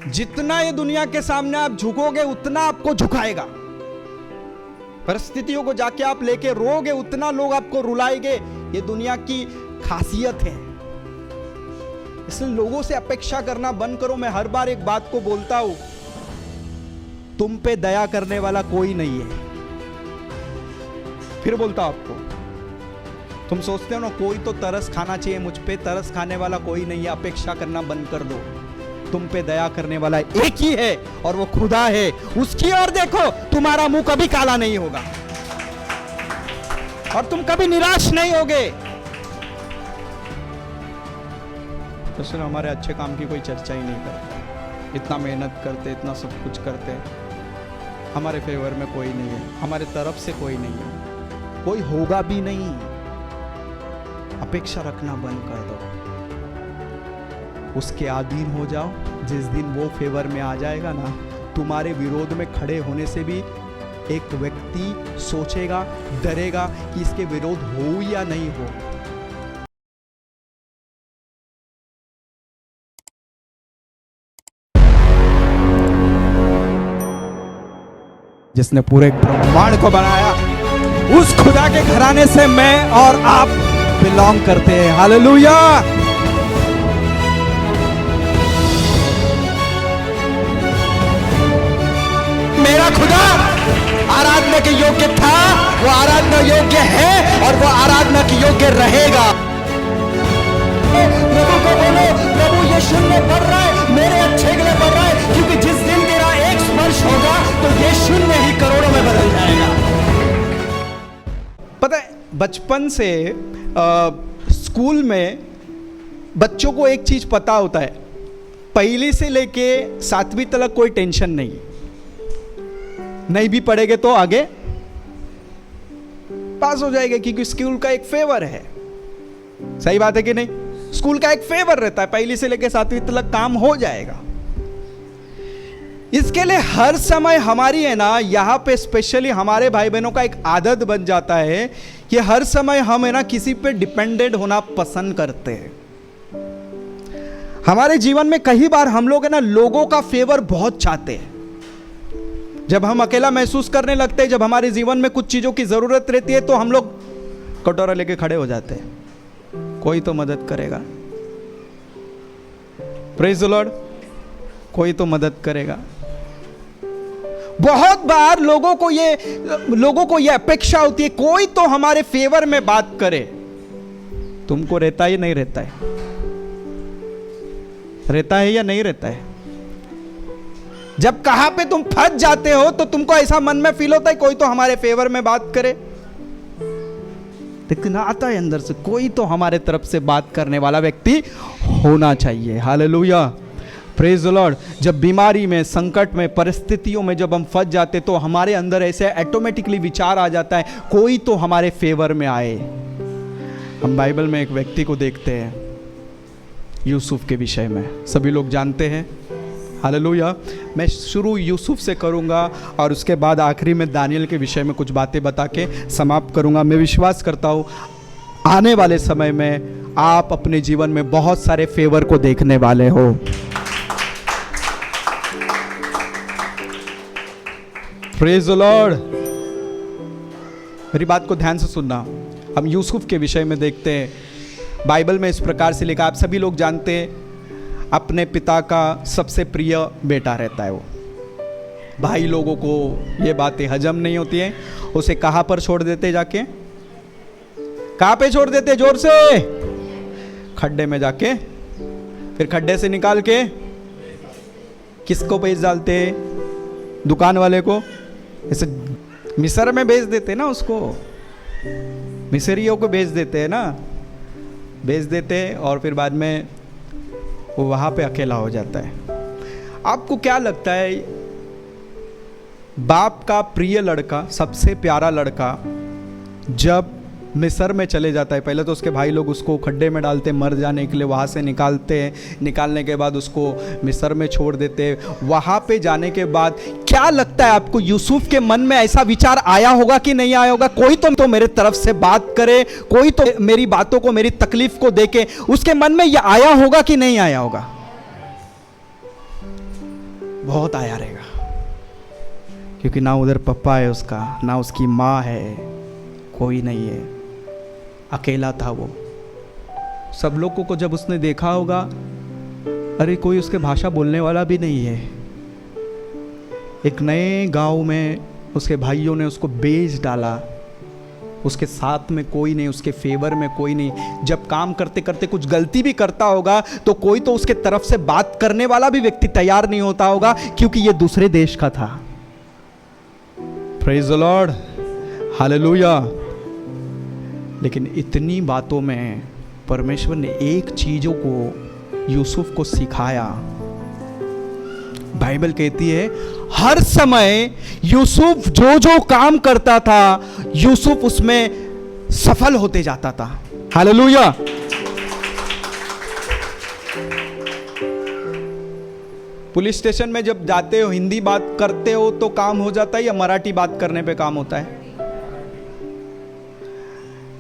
जितना ये दुनिया के सामने आप झुकोगे उतना आपको झुकाएगा। परिस्थितियों को जाके आप लेके रोगे उतना लोग आपको रुलाएंगे। ये दुनिया की खासियत है। इसलिए लोगों से अपेक्षा करना बंद करो। मैं हर बार एक बात को बोलता हूं, तुम पे दया करने वाला कोई नहीं है। फिर बोलता हूं आपको, तुम सोचते हो ना कोई तो तरस खाना चाहिए, मुझ पे तरस खाने वाला कोई नहीं है। अपेक्षा करना बंद कर दो। तुम पे दया करने वाला एक ही है और वो खुदा है। उसकी ओर देखो, तुम्हारा मुंह कभी काला नहीं होगा और तुम कभी निराश नहीं होगे। तो सिर्फ हमारे अच्छे काम की कोई चर्चा ही नहीं करता। इतना मेहनत करते, इतना सब कुछ करते, हमारे फेवर में कोई नहीं है, हमारे तरफ से कोई नहीं है, कोई होगा भी नहीं। अपेक्षा रखना बंद कर दो, उसके अधीन हो जाओ। जिस दिन वो फेवर में आ जाएगा ना, तुम्हारे विरोध में खड़े होने से भी एक व्यक्ति सोचेगा, डरेगा कि इसके विरोध हो या नहीं हो। जिसने पूरे ब्रह्मांड को बनाया, उस खुदा के घराने से मैं और आप बिलोंग करते हैं। हालेलुया। मेरा खुदा आराधना के योग्य था, वो आराधना योग्य है और वो आराधना के योग्य रहेगा। प्रभु को बोलो, प्रभु ये शून्य बढ़ रहा है, मेरे अच्छे के लिए बढ़ रहा है, क्योंकि जिस दिन तेरा एक स्पर्श होगा तो ये शून्य ही करोड़ों में बदल जाएगा। पता है, बचपन से स्कूल में बच्चों को एक चीज पता होता है, पहली से लेके 7वीं तक कोई टेंशन नहीं भी पढ़ेंगे तो आगे पास हो जाएगा, क्योंकि स्कूल का एक फेवर है। सही बात है कि नहीं? स्कूल का एक फेवर रहता है, पहली से लेके 7वीं तक काम हो जाएगा। इसके लिए हर समय हमारी है ना, यहाँ पे स्पेशली हमारे भाई बहनों का एक आदत बन जाता है कि हर समय हम है ना किसी पे डिपेंडेंट होना पसंद करते हैं। हमारे जीवन में कई बार हम लोग है ना लोगों का फेवर बहुत चाहते हैं। जब हम अकेला महसूस करने लगते हैं, जब हमारे जीवन में कुछ चीजों की जरूरत रहती है, तो हम लोग कटोरा लेके खड़े हो जाते हैं, कोई तो मदद करेगा। प्रेज द लॉर्ड, कोई तो मदद करेगा। बहुत बार लोगों को ये अपेक्षा होती है, कोई तो हमारे फेवर में बात करे। तुमको रहता है या नहीं रहता है? रहता है या नहीं रहता है? जब कहां पे तुम फंस जाते हो तो तुमको ऐसा मन में फील होता है कोई तो हमारे फेवर में बात करे। लेकिन आता है अंदर से, कोई तो हमारे तरफ से बात करने वाला व्यक्ति होना चाहिए। Hallelujah, praise the Lord. जब बीमारी में, संकट में, परिस्थितियों में जब हम फंस जाते तो हमारे अंदर ऐसे ऑटोमेटिकली विचार आ जाता है, कोई तो हमारे फेवर में आए। हम बाइबल में एक व्यक्ति को देखते हैं, यूसुफ के विषय में सभी लोग जानते हैं। हालेलुया। मैं शुरू यूसुफ से करूंगा और उसके बाद आखिरी में दानियल के विषय में कुछ बातें बता के समाप्त करूंगा। मैं विश्वास करता हूं आने वाले समय में आप अपने जीवन में बहुत सारे फेवर को देखने वाले हो। Praise the Lord. मेरी बात को ध्यान से सुनना। हम यूसुफ के विषय में देखते हैं, बाइबल में इस प्रकार से लिखा, आप सभी लोग जानते हैं, अपने पिता का सबसे प्रिय बेटा रहता है वो। भाई लोगों को ये बातें हजम नहीं होती हैं, उसे कहां पर छोड़ देते जाके? कहां पे छोड़ देते? जोर से, खड्डे में जाके। फिर खड्डे से निकाल के किसको भेज डालते? दुकान वाले को। जैसे मिस्र में भेज देते ना, उसको मिस्रियों को भेज देते हैं ना, भेज देते और फिर बाद में वो वहाँ पे अकेला हो जाता है। आपको क्या लगता है, बाप का प्रिय लड़का, सबसे प्यारा लड़का जब मिस्र में चले जाता है, पहले तो उसके भाई लोग उसको खड्डे में डालते, मर जाने के लिए वहाँ से निकालते हैं, निकालने के बाद उसको मिस्र में छोड़ देते हैं। वहाँ पे जाने के बाद क्या लगता है आपको, यूसुफ के मन में ऐसा विचार आया होगा कि नहीं आया होगा? कोई तो मेरे तरफ से बात करे, कोई तो मेरी बातों को, मेरी तकलीफ को देखे। उसके मन में यह आया होगा कि नहीं आया होगा? बहुत आया रहेगा, क्योंकि ना उधर पप्पा है उसका, ना उसकी माँ है, कोई नहीं है, अकेला था वो। सब लोगों को जब उसने देखा होगा, अरे कोई उसके भाषा बोलने वाला भी नहीं है। एक नए गांव में उसके भाइयों ने उसको बेच डाला, उसके साथ में कोई नहीं, उसके फेवर में कोई नहीं। जब काम करते करते कुछ गलती भी करता होगा तो कोई तो उसके तरफ से बात करने वाला भी व्यक्ति तैयार नहीं होता होगा, क्योंकि ये दूसरे देश का था। Praise the Lord, hallelujah. लेकिन इतनी बातों में परमेश्वर ने एक चीजों को यूसुफ को सिखाया। बाइबल कहती है हर समय यूसुफ जो जो काम करता था, यूसुफ उसमें सफल होते जाता था। हालेलुया। पुलिस स्टेशन में जब जाते हो, हिंदी बात करते हो तो काम हो जाता है, या मराठी बात करने पे काम होता है?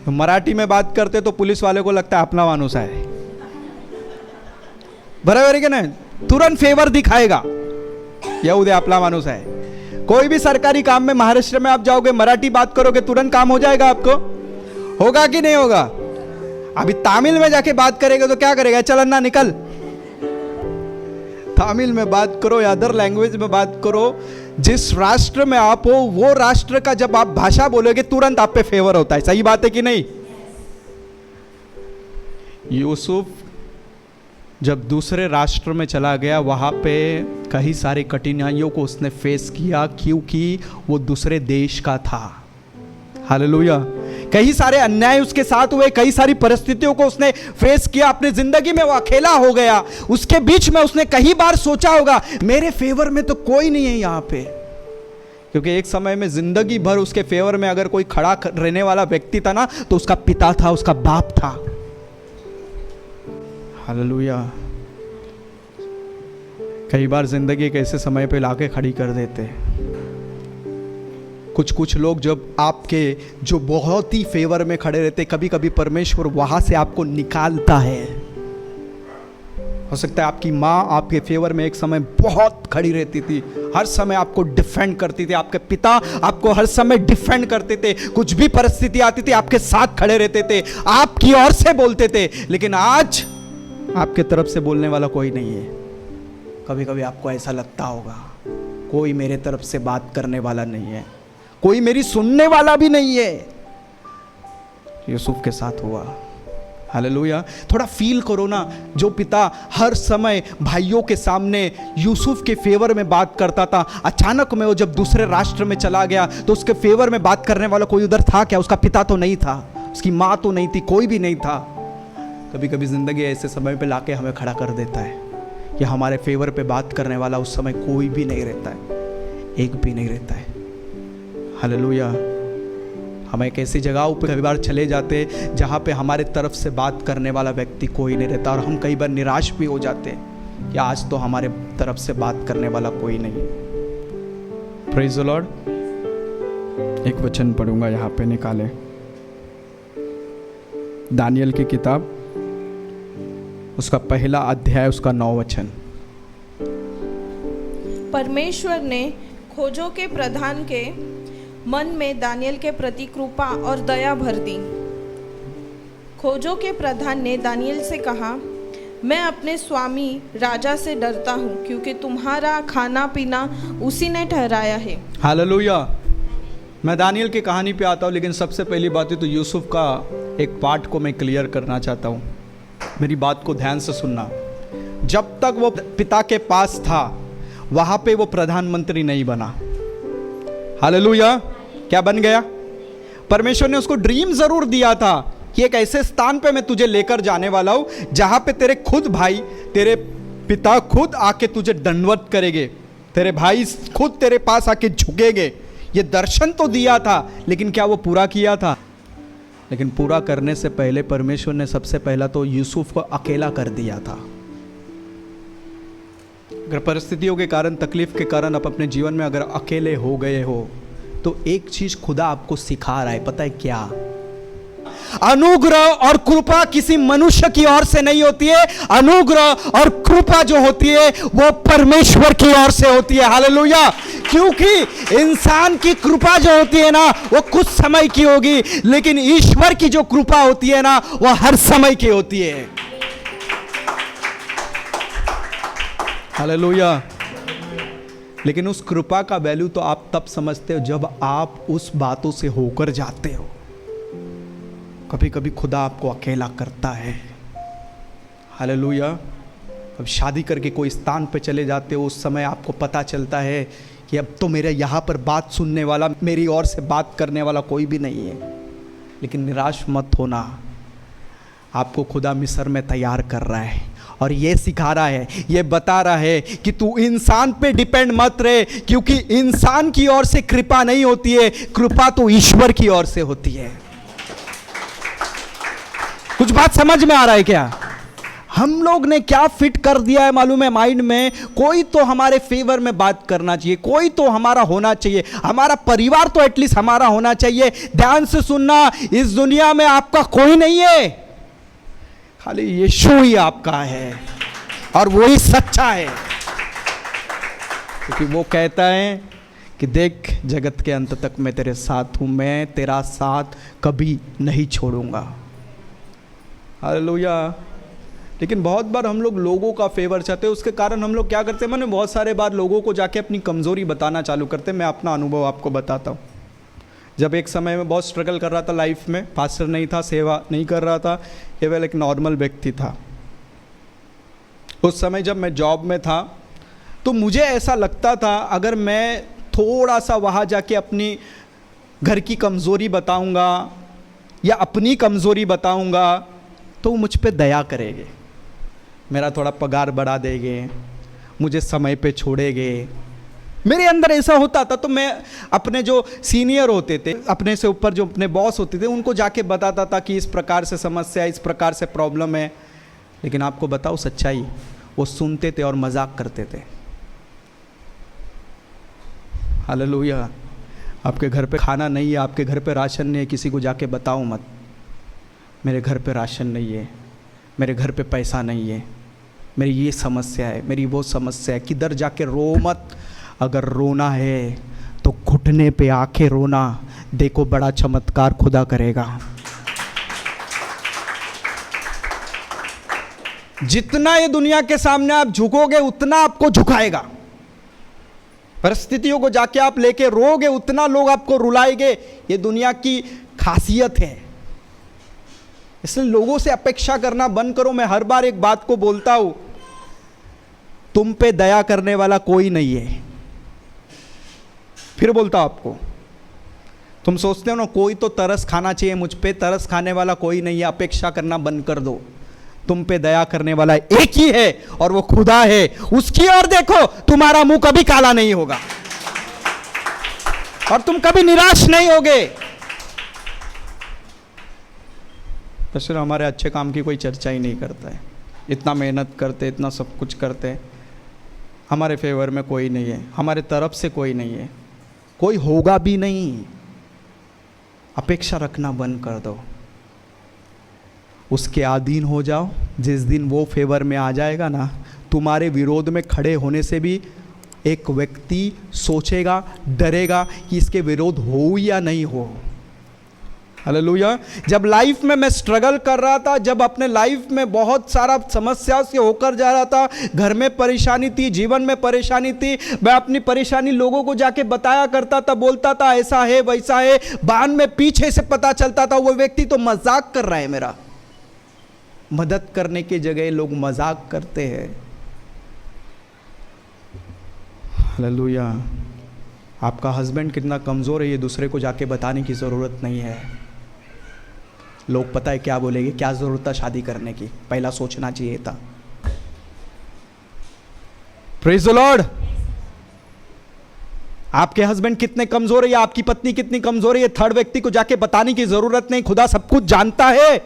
मराठी में बात करते तो पुलिस वाले को लगता है अपना मानुस है, बराबर है कि नहीं? तुरंत फेवर दिखाएगा, या उदय अपना मानुस है। कोई भी सरकारी काम में महाराष्ट्र में आप जाओगे, मराठी बात करोगे, तुरंत काम हो जाएगा आपको? होगा कि नहीं होगा? अभी तमिल में जाके बात करेंगे तो क्या करेगा? चलन ना निकल। तमिल में बात करो या अदर लैंग्वेज में बात करो, जिस राष्ट्र में आप हो वो राष्ट्र का जब आप भाषा बोलोगे तुरंत आप पे फेवर होता है। सही बात है कि नहीं? यूसुफ जब दूसरे राष्ट्र में चला गया, वहां पे कई सारी कठिनाइयों को उसने फेस किया, क्योंकि वो दूसरे देश का था। हालेलुया। कई सारे अन्याय उसके साथ हुए, कई सारी परिस्थितियों को उसने फेस किया। अपनी जिंदगी में वो अकेला हो गया। उसके बीच में उसने कई बार सोचा होगा मेरे फेवर में तो कोई नहीं है यहाँ पे, क्योंकि एक समय में जिंदगी भर उसके फेवर में अगर कोई खड़ा रहने वाला व्यक्ति था ना, तो उसका पिता था, उसका बाप था। हालेलुया। कई बार जिंदगी एक ऐसे समय पे लाके खड़ी कर देते। कुछ लोग जब आपके जो बहुत ही फेवर में खड़े रहते, कभी कभी परमेश्वर वहां से आपको निकालता है। हो सकता है आपकी माँ आपके फेवर में एक समय बहुत खड़ी रहती थी, हर समय आपको डिफेंड करती थी, आपके पिता आपको हर समय डिफेंड करते थे, कुछ भी परिस्थिति आती थी आपके साथ खड़े रहते थे, आपकी ओर से बोलते थे। लेकिन आज आपके तरफ से बोलने वाला कोई नहीं है। कभी कभी आपको ऐसा लगता होगा कोई मेरे तरफ से बात करने वाला नहीं है, कोई मेरी सुनने वाला भी नहीं है। यूसुफ के साथ हुआ। हालेलुया। थोड़ा फील करो ना, जो पिता हर समय भाइयों के सामने यूसुफ के फेवर में बात करता था, अचानक में वो जब दूसरे राष्ट्र में चला गया तो उसके फेवर में बात करने वाला कोई उधर था क्या? उसका पिता तो नहीं था, उसकी माँ तो नहीं थी, कोई भी नहीं था। कभी कभी जिंदगी ऐसे समय पे लाके हमें खड़ा कर देता है कि हमारे फेवर पे बात करने वाला उस समय कोई भी नहीं रहता है, एक भी नहीं रहता है। हालेलुया। हम एक ऐसी जगह पे कई बार चले जाते जहाँ पे हमारे तरफ से बात करने वाला व्यक्ति कोई नहीं रहता, और हम कई बार निराश भी हो जाते कि आज तो हमारे तरफ से बात करने वाला कोई नहीं। Praise the Lord. एक वचन पढ़ूंगा यहाँ पे, निकाले दानियल की किताब, उसका पहला अध्याय, उसका 9 वचन। परमेश्वर ने खोजों के प्रधान के मन में दानियल के प्रति कृपा और दया भर दी। खोजों के प्रधान ने दानियल से कहा, मैं अपने स्वामी राजा से डरता हूँ, क्योंकि तुम्हारा खाना पीना उसी ने ठहराया है। हालेलुया। मैं दानियल की कहानी पे आता हूँ, लेकिन सबसे पहली बात है तो यूसुफ का एक पार्ट को मैं क्लियर करना चाहता हूँ। मेरी बात को ध्यान से सुनना। जब तक वो पिता के पास था वहां पे वो प्रधानमंत्री नहीं बना। हालेलुया। क्या बन गया? परमेश्वर ने उसको ड्रीम जरूर दिया था कि एक ऐसे स्थान पे मैं तुझे लेकर जाने वाला हूं जहां पे तेरे खुद भाई, तेरे पिता खुद आके तुझे दंडवत करेंगे, तेरे भाई खुद तेरे पास आके झुकेंगे। ये दर्शन तो दिया था, लेकिन क्या वो पूरा किया था? लेकिन पूरा करने से पहले परमेश्वर ने सबसे पहला तो यूसुफ को अकेला कर दिया था। अगर परिस्थितियों के कारण, तकलीफ के कारण आप अपने जीवन में अगर अकेले हो गए हो, तो एक चीज खुदा आपको सिखा रहा है, पता है क्या? अनुग्रह और कृपा किसी मनुष्य की ओर से नहीं होती है, अनुग्रह और कृपा जो होती है वो परमेश्वर की ओर से होती है। हालेलुया। क्योंकि इंसान की कृपा जो होती है ना वो कुछ समय की होगी, लेकिन ईश्वर की जो कृपा होती है ना वो हर समय की होती है। हालेलुया। लेकिन उस कृपा का वैल्यू तो आप तब समझते हो जब आप उस बातों से होकर जाते हो। कभी कभी खुदा आपको अकेला करता है। हालेलुया। अब शादी करके कोई स्थान पे चले जाते हो, उस समय आपको पता चलता है कि अब तो मेरे यहाँ पर बात सुनने वाला, मेरी ओर से बात करने वाला कोई भी नहीं है। लेकिन निराश मत होना, आपको खुदा मिस्र में तैयार कर रहा है और ये सिखा रहा है, ये बता रहा है कि तू इंसान पे डिपेंड मत रहे, क्योंकि इंसान की ओर से कृपा नहीं होती है, कृपा तो ईश्वर की ओर से होती है। कुछ बात समझ में आ रहा है क्या? हम लोग ने क्या फिट कर दिया है मालूम है माइंड में, कोई तो हमारे फेवर में बात करना चाहिए, कोई तो हमारा होना चाहिए, हमारा परिवार तो एटलीस्ट हमारा होना चाहिए। ध्यान से सुनना, इस दुनिया में आपका कोई नहीं है, खाली यीशु ही आपका है और वो ही सच्चा है। क्योंकि वो कहता है कि देख जगत के अंत तक मैं तेरे साथ हूं, मैं तेरा साथ कभी नहीं छोड़ूंगा। हालेलुया। लेकिन बहुत बार हम लोग लोगों का फेवर चाहते हैं, उसके कारण हम लोग क्या करते हैं, मैंने बहुत सारे बार लोगों को जाके अपनी कमज़ोरी बताना चालू करते हैं। मैं अपना अनुभव आपको बताता हूँ। जब एक समय में बहुत स्ट्रगल कर रहा था लाइफ में, पास्टर नहीं था, सेवा नहीं कर रहा था, केवल एक नॉर्मल व्यक्ति था। उस समय जब मैं जॉब में था तो मुझे ऐसा लगता था अगर मैं थोड़ा सा वहाँ जाके अपनी घर की कमज़ोरी बताऊँगा या अपनी कमज़ोरी बताऊँगा तो वो मुझ पे दया करेंगे, मेरा थोड़ा पगार बढ़ा देंगे, मुझे समय पे छोड़ेंगे। मेरे अंदर ऐसा होता था। तो मैं अपने जो सीनियर होते थे, अपने से ऊपर जो अपने बॉस होते थे, उनको जाके बताता था कि इस प्रकार से समस्या, इस प्रकार से प्रॉब्लम है। लेकिन आपको बताओ सच्चाई, वो सुनते थे और मजाक करते थे। हालेलुया। आपके घर पे खाना नहीं है, आपके घर पे राशन नहीं है, किसी को जाके बताओ मत मेरे घर पे राशन नहीं है, मेरे घर पे पैसा नहीं है, मेरी ये समस्या है, मेरी वो समस्या है। किधर जाके रो मत। अगर रोना है तो घुटने पे आके रोना, देखो बड़ा चमत्कार खुदा करेगा। जितना ये दुनिया के सामने आप झुकोगे उतना आपको झुकाएगा। परिस्थितियों को जाके आप लेके रोगे उतना लोग आपको रुलाएंगे। ये दुनिया की खासियत है। इसलिए लोगों से अपेक्षा करना बंद करो। मैं हर बार एक बात को बोलता हूं, तुम पे दया करने वाला कोई नहीं है। फिर बोलता हूं आपको, तुम सोचते हो ना कोई तो तरस खाना चाहिए मुझ पे, तरस खाने वाला कोई नहीं है। अपेक्षा करना बंद कर दो। तुम पे दया करने वाला एक ही है और वो खुदा है। उसकी ओर देखो, तुम्हारा मुंह कभी काला नहीं होगा और तुम कभी निराश नहीं होगे। तो सिर्फ हमारे अच्छे काम की कोई चर्चा ही नहीं करता है। इतना मेहनत करते, इतना सब कुछ करते, हमारे फेवर में कोई नहीं है, हमारे तरफ से कोई नहीं है, कोई होगा भी नहीं। अपेक्षा रखना बंद कर दो, उसके अधीन हो जाओ। जिस दिन वो फेवर में आ जाएगा ना, तुम्हारे विरोध में खड़े होने से भी एक व्यक्ति सोचेगा, डरेगा कि इसके विरोध हो या नहीं हो। हालेलुया। जब लाइफ में मैं स्ट्रगल कर रहा था, जब अपने लाइफ में बहुत सारा समस्याओं से होकर जा रहा था, घर में परेशानी थी, जीवन में परेशानी थी, मैं अपनी परेशानी लोगों को जाके बताया करता था, बोलता था ऐसा है वैसा है। बाद में पीछे से पता चलता था वो व्यक्ति तो मजाक कर रहा है मेरा। मदद करने की जगह लोग मजाक करते हैं। हालेलुया। आपका हस्बैंड कितना कमज़ोर है ये दूसरे को जाके बताने की ज़रूरत नहीं है। लोग पता है क्या बोलेंगे, क्या ज़रूरत था शादी करने की, पहला सोचना चाहिए था। Praise the Lord. आपके हस्बैंड कितने कमज़ोर है या आपकी पत्नी कितनी कमज़ोर है, ये थर्ड व्यक्ति को जाके बताने की ज़रूरत नहीं। खुदा सब कुछ जानता है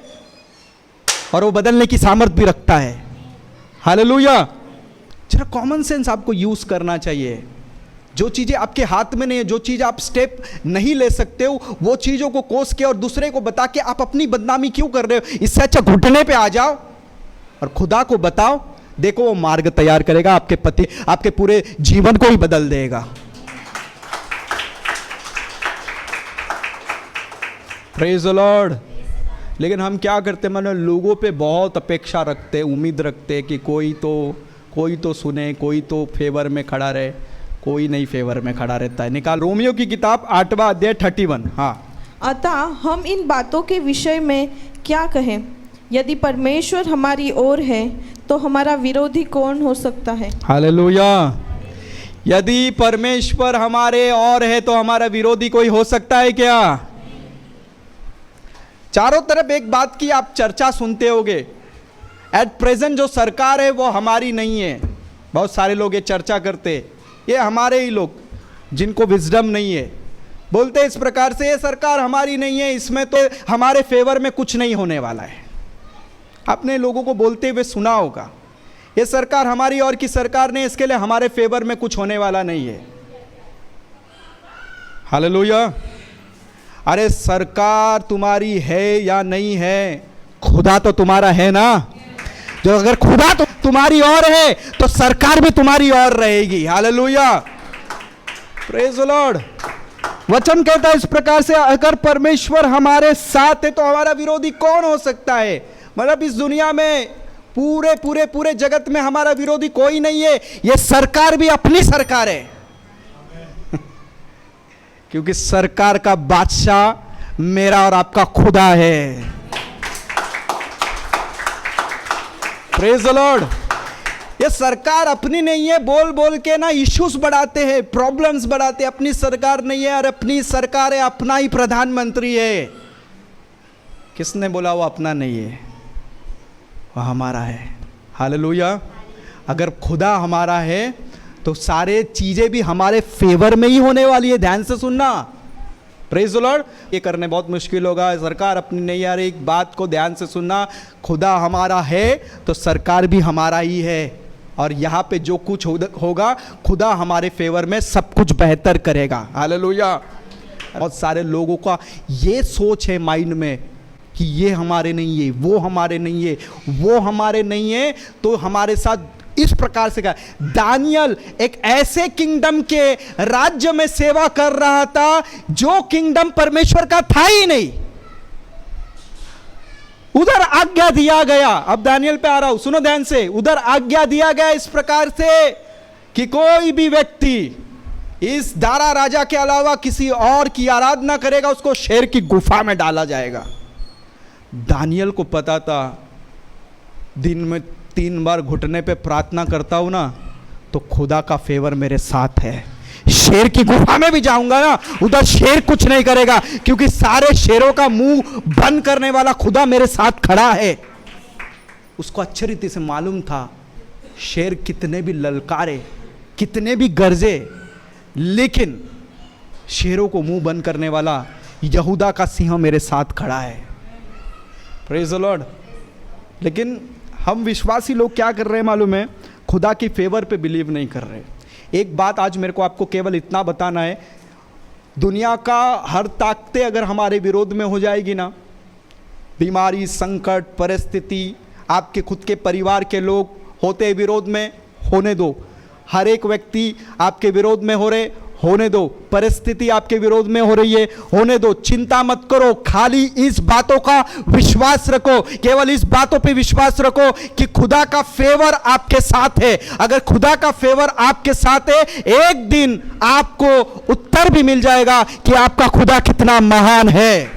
और वो बदलने की सामर्थ भी रखता है। हालेलुया। जरा कॉमन सेंस आपको यूज़ करना चाहिए। जो चीज़ें आपके हाथ में नहीं है, जो चीज़ आप स्टेप नहीं ले सकते हो, वो चीज़ों को कोस के और दूसरे को बता के आप अपनी बदनामी क्यों कर रहे हो? इससे अच्छा घुटने पे आ जाओ और खुदा को बताओ, देखो वो मार्ग तैयार करेगा, आपके पति आपके पूरे जीवन को ही बदल देगा। Praise the Lord. लेकिन हम क्या करते, मतलब लोगों पे बहुत अपेक्षा रखते, उम्मीद रखते कि कोई तो सुने, कोई तो फेवर में खड़ा रहे, कोई नहीं फेवर में खड़ा रहता है। निकाल रोमियो की किताब 8वां अध्याय 31। हाँ, अतः हम इन बातों के विषय में क्या कहें? यदि परमेश्वर हमारी ओर है तो हमारा विरोधी कौन हो सकता है? हालेलुया। यदि परमेश्वर हमारे ओर है तो हमारा विरोधी कोई हो सकता है क्या? चारों तरफ एक बात की आप चर्चा सुनते होगे, एट प्रेजेंट जो सरकार है वो हमारी नहीं है। बहुत सारे लोग ये चर्चा करते, ये हमारे ही लोग जिनको विजडम नहीं है बोलते इस प्रकार से, ये सरकार हमारी नहीं है, इसमें तो हमारे फेवर में कुछ नहीं होने वाला है। आपने लोगों को बोलते हुए सुना होगा, ये सरकार हमारी और की सरकार नहीं, इसके लिए हमारे फेवर में कुछ होने वाला नहीं है। हालेलुया। अरे सरकार तुम्हारी है या नहीं है, खुदा तो तुम्हारा है ना। जो अगर खुदा तो तुम्हारी ओर है तो सरकार भी तुम्हारी ओर रहेगी। Hallelujah, praise the Lord. वचन कहता है इस प्रकार से, अगर परमेश्वर हमारे साथ है तो हमारा विरोधी कौन हो सकता है? मतलब इस दुनिया में पूरे पूरे पूरे जगत में हमारा विरोधी कोई नहीं है। ये सरकार भी अपनी सरकार है क्योंकि सरकार का बादशाह मेरा और आपका खुदा है। Praise the Lord. ये सरकार अपनी नहीं है, बोल बोल के ना इश्यूज बढ़ाते हैं, प्रॉब्लम्स बढ़ाते हैं। अपनी सरकार नहीं है, और अपनी सरकार है, अपना ही प्रधानमंत्री है। किसने बोला वो अपना नहीं है? वो हमारा है। हालेलुया। अगर खुदा हमारा है तो सारे चीजें भी हमारे फेवर में ही होने वाली है। ध्यान से सुनना। Praise the Lord. ये करने बहुत मुश्किल होगा, सरकार अपनी नहीं आ रही। एक बात को ध्यान से सुनना, खुदा हमारा है तो सरकार भी हमारा ही है, और यहाँ पे जो कुछ होगा खुदा हमारे फेवर में सब कुछ बेहतर करेगा। हालेलुया। बहुत सारे लोगों का ये सोच है माइंड में कि ये हमारे नहीं है, वो हमारे नहीं है, वो हमारे नहीं है तो हमारे साथ इस प्रकार से। दानियल एक ऐसे किंगडम के राज्य में सेवा कर रहा था जो किंगडम परमेश्वर का था ही नहीं। उधर आज्ञा दिया गया, अब दानियल पे आ रहा हूं, सुनो ध्यान से। उधर आज्ञा दिया गया इस प्रकार से कि कोई भी व्यक्ति इस दारा राजा के अलावा किसी और की आराधना करेगा उसको शेर की गुफा में डाला जाएगा। दानियल को पता था, दिन में 3 बार घुटने पे प्रार्थना करता हूं ना तो खुदा का फेवर मेरे साथ है। शेर की गुफा में भी जाऊंगा ना, उधर शेर कुछ नहीं करेगा क्योंकि सारे शेरों का मुंह बंद करने वाला खुदा मेरे साथ खड़ा है। उसको अच्छी रीति से मालूम था, शेर कितने भी ललकारे, कितने भी गरजे, लेकिन शेरों को मुंह बंद करने वाला यहूदा का सिंह मेरे साथ खड़ा है। Praise the Lord. लेकिन हम विश्वासी लोग क्या कर रहे हैं मालूम है? खुदा की फेवर पे बिलीव नहीं कर रहे। एक बात आज मेरे को आपको केवल इतना बताना है, दुनिया का हर ताकतें अगर हमारे विरोध में हो जाएगी ना, बीमारी, संकट, परिस्थिति, आपके खुद के परिवार के लोग होते विरोध में, होने दो। हर एक व्यक्ति आपके विरोध में हो रहे, होने दो। परिस्थिति आपके विरोध में हो रही है, होने दो। चिंता मत करो, खाली इस बातों का विश्वास रखो, केवल इस बातों पे विश्वास रखो कि खुदा का फेवर आपके साथ है। अगर खुदा का फेवर आपके साथ है, एक दिन आपको उत्तर भी मिल जाएगा कि आपका खुदा कितना महान है।